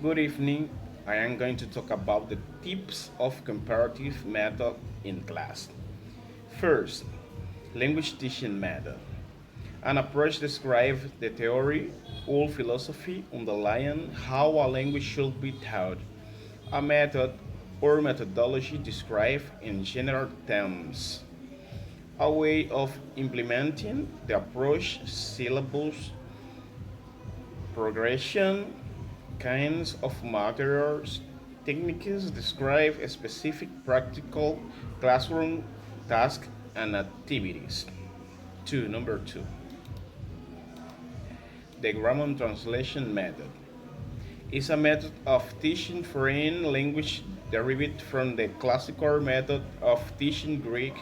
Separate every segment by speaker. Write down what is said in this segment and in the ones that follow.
Speaker 1: Good evening. I am going to talk about the tips of comparative method in class. First, language teaching method. An approach describes the theory or philosophy underlying how a language should be taught. A method or methodology described in general terms. A way of implementing the approach, syllabus, progression, kinds of materials, techniques describe specific practical classroom tasks and activities. Number two, the grammar translation method is a method of teaching foreign language derived from the classical method of teaching Greek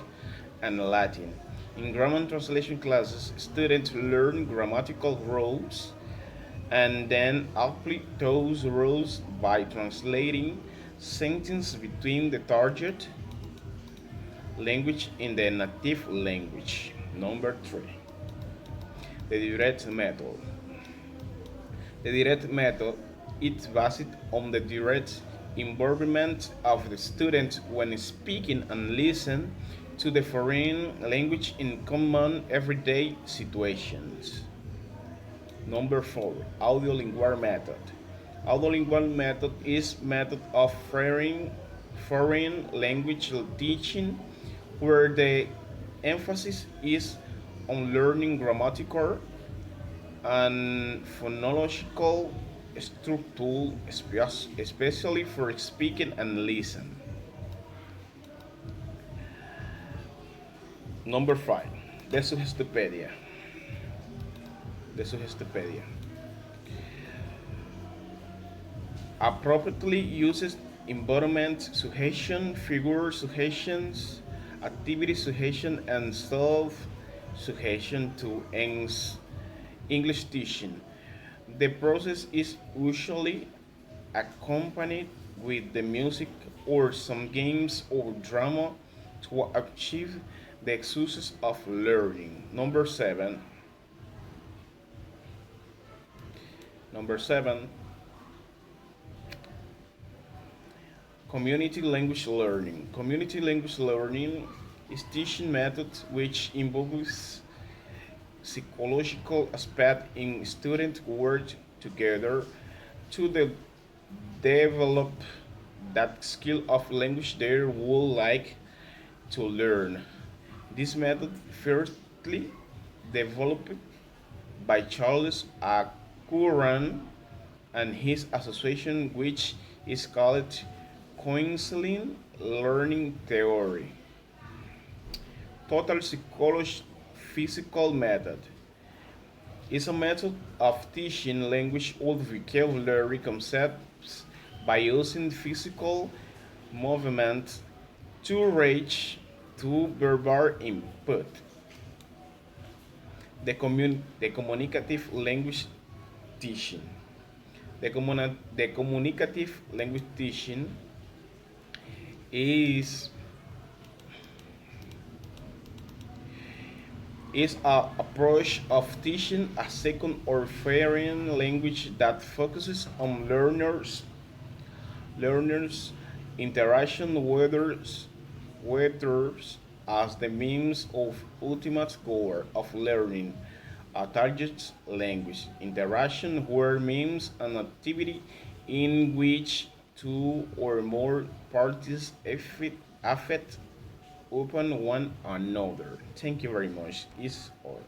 Speaker 1: and Latin. In grammar translation classes, students learn grammatical rules and then apply those rules by translating sentences between the target language in the native language. Number three, the direct method. The direct method is based on the direct involvement of the student when speaking and listen to the foreign language in common everyday situations. Number four, audiolingual method. Audiolingual method is method of foreign language teaching where the emphasis is on learning grammatical and phonological structure, especially for speaking and listen. Number five, the Suggestopedia. The Suggestopedia appropriately uses environment suggestion, figure suggestions, activity suggestion, and self suggestion to enhance English teaching. The process is usually accompanied with the music or some games or drama to achieve the success of learning. Number seven, community language learning. Community language learning is teaching method which involves psychological aspect in students work together to develop that skill of language they would like to learn. This method firstly developed by Charles A. Curran and his association which is called counseling learning theory. Total psychology physical method is a method of teaching language or vocabulary concepts by using physical movement to reach to verbal input. The communicative language teaching. The communicative language teaching is is a approach of teaching a second or foreign language that focuses on learners interaction whether as the means of ultimate goal of learning a target language interaction where means an activity in which two or more parties affect upon one another. Thank you very much. Is all.